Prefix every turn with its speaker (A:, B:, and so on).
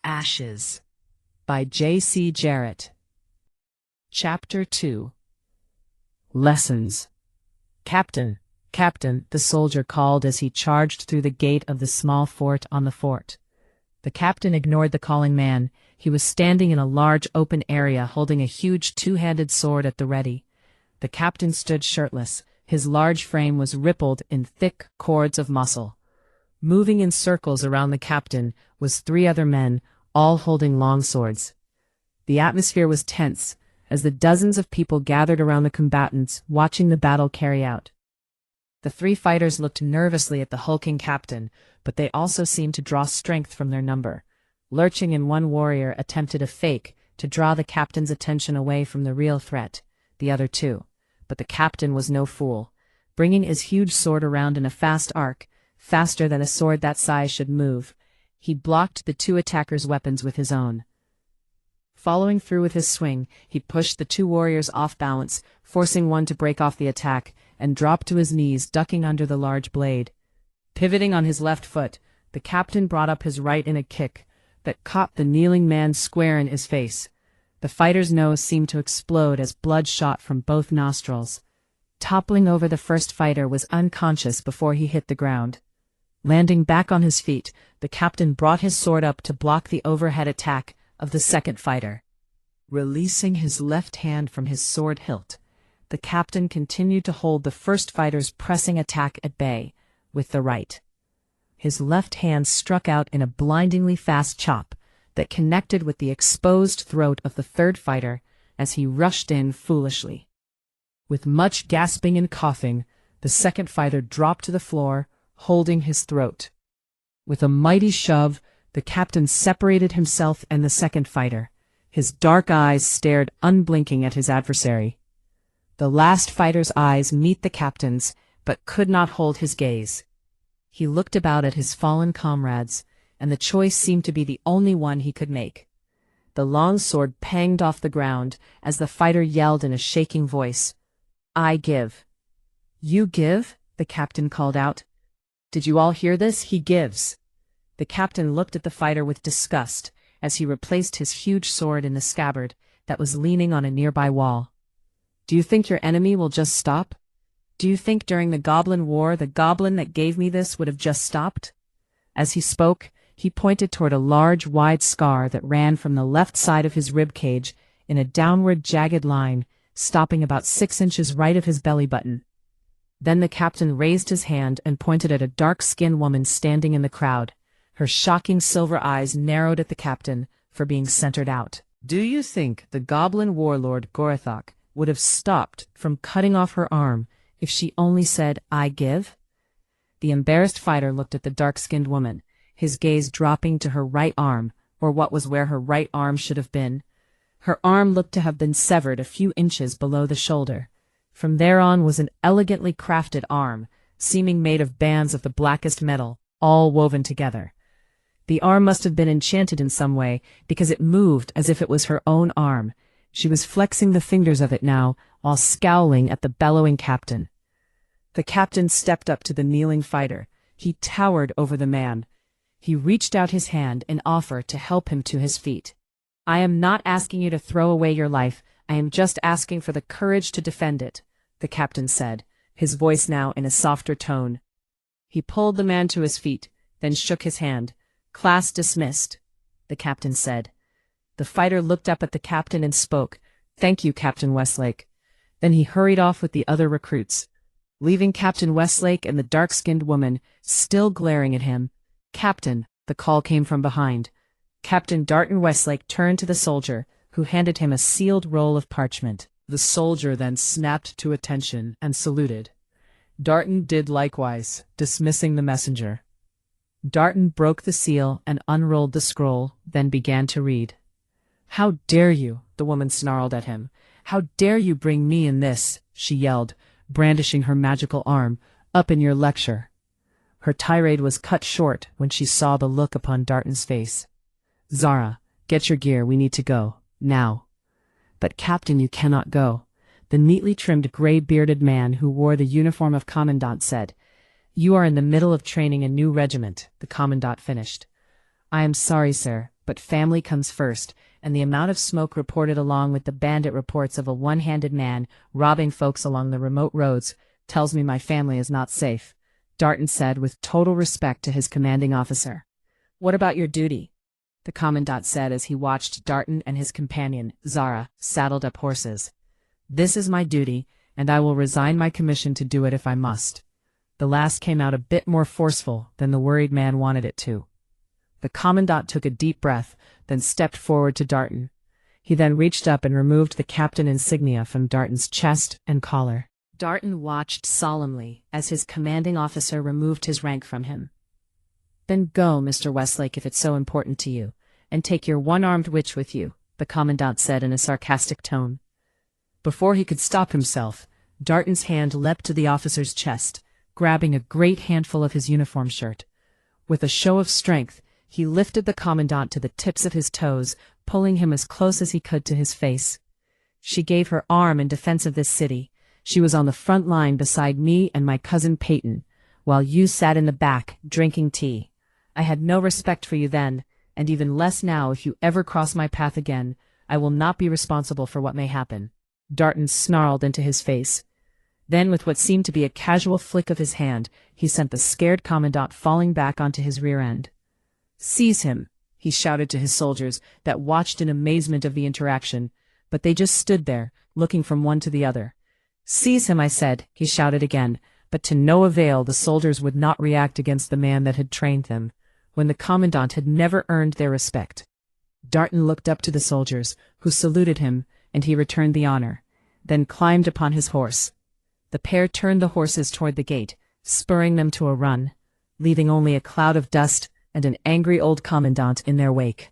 A: Ashes by J.C. Jarrett. Chapter 2. Lessons. Captain, Captain, the soldier called as he charged through the gate of the small fort on the fort. The captain ignored the calling man. He was standing in a large open area holding a huge two-handed sword at the ready. The captain stood shirtless. His large frame was rippled in thick cords of muscle. Moving in circles around the captain was 3 other men, all holding long swords. The atmosphere was tense as the dozens of people gathered around the combatants, watching the battle carry out. The 3 fighters looked nervously at the hulking captain, but they also seemed to draw strength from their number. Lurching in, one warrior attempted a fake to draw the captain's attention away from the real threat, the other 2. But the captain was no fool. Bringing his huge sword around in a fast arc, faster than a sword that size should move, he blocked the 2 attackers' weapons with his own. Following through with his swing, he pushed the 2 warriors off balance, forcing one to break off the attack, and dropped to his knees, ducking under the large blade. Pivoting on his left foot, the captain brought up his right in a kick that caught the kneeling man square in his face. The fighter's nose seemed to explode as blood shot from both nostrils. Toppling over, the first fighter was unconscious before he hit the ground. Landing back on his feet, the captain brought his sword up to block the overhead attack of the second fighter. Releasing his left hand from his sword hilt, the captain continued to hold the first fighter's pressing attack at bay with the right. His left hand struck out in a blindingly fast chop that connected with the exposed throat of the third fighter as he rushed in foolishly. With much gasping and coughing, the second fighter dropped to the floor, holding his throat. With a mighty shove, the captain separated himself and the second fighter. His dark eyes stared unblinking at his adversary. The last fighter's eyes met the captain's, but could not hold his gaze. He looked about at his fallen comrades, and the choice seemed to be the only one he could make. The long sword panged off the ground as the fighter yelled in a shaking voice, "I give." "You give?" the captain called out. "Did you all hear this? He gives." The captain looked at the fighter with disgust as he replaced his huge sword in the scabbard that was leaning on a nearby wall. "Do you think your enemy will just stop? Do you think during the Goblin War the goblin that gave me this would have just stopped?" As he spoke, he pointed toward a large, wide scar that ran from the left side of his rib cage in a downward jagged line, stopping about 6 inches right of his belly button. Then the captain raised his hand and pointed at a dark-skinned woman standing in the crowd. Her shocking silver eyes narrowed at the captain for being centered out. "Do you think the goblin warlord Gorithok would have stopped from cutting off her arm if she only said, 'I give'?" The embarrassed fighter looked at the dark-skinned woman, his gaze dropping to her right arm, or what was where her right arm should have been. Her arm looked to have been severed a few inches below the shoulder. From there on was an elegantly crafted arm, seeming made of bands of the blackest metal, all woven together. The arm must have been enchanted in some way, because it moved as if it was her own arm. She was flexing the fingers of it now, while scowling at the bellowing captain. The captain stepped up to the kneeling fighter. He towered over the man. He reached out his hand in offer to help him to his feet. "I am not asking you to throw away your life. I am just asking for the courage to defend it," the captain said, his voice now in a softer tone. He pulled the man to his feet, then shook his hand. "Class dismissed," the captain said. The fighter looked up at the captain and spoke, "Thank you, Captain Westlake." Then he hurried off with the other recruits, leaving Captain Westlake and the dark-skinned woman still glaring at him. "Captain," the call came from behind. Captain Darton Westlake turned to the soldier, who handed him a sealed roll of parchment. The soldier then snapped to attention and saluted. Darton did likewise, dismissing the messenger. Darton broke the seal and unrolled the scroll, then began to read. "How dare you?" the woman snarled at him. "How dare you bring me in this?" she yelled, brandishing her magical arm, "up in your lecture." Her tirade was cut short when she saw the look upon Darton's face. "Zara, get your gear, we need to go. Now." "But Captain, you cannot go," the neatly trimmed gray-bearded man who wore the uniform of commandant said. "You are in the middle of training a new regiment," the commandant finished. "I am sorry, sir, but family comes first, and the amount of smoke reported along with the bandit reports of a one-handed man robbing folks along the remote roads tells me my family is not safe," Darton said with total respect to his commanding officer. "What about your duty?" the commandant said as he watched Darton and his companion, Zara, saddled up horses. "This is my duty, and I will resign my commission to do it if I must." The last came out a bit more forceful than the worried man wanted it to. The commandant took a deep breath, then stepped forward to Darton. He then reached up and removed the captain insignia from Darton's chest and collar. Darton watched solemnly as his commanding officer removed his rank from him. "Then go, Mr. Westlake, if it's so important to you, and take your one-armed witch with you," the commandant said in a sarcastic tone. Before he could stop himself, Darton's hand leapt to the officer's chest, grabbing a great handful of his uniform shirt. With a show of strength, he lifted the commandant to the tips of his toes, pulling him as close as he could to his face. "She gave her arm in defense of this city. She was on the front line beside me and my cousin Peyton, while you sat in the back, drinking tea. I had no respect for you then, and even less now. If you ever cross my path again, I will not be responsible for what may happen." Darton snarled into his face. Then, with what seemed to be a casual flick of his hand, he sent the scared commandant falling back onto his rear end. "Seize him," he shouted to his soldiers that watched in amazement of the interaction, but they just stood there, looking from one to the other. "Seize him, I said," he shouted again, but to no avail. The soldiers would not react against the man that had trained them, when the commandant had never earned their respect. Darton looked up to the soldiers, who saluted him, and he returned the honor, then climbed upon his horse. The pair turned the horses toward the gate, spurring them to a run, leaving only a cloud of dust and an angry old commandant in their wake.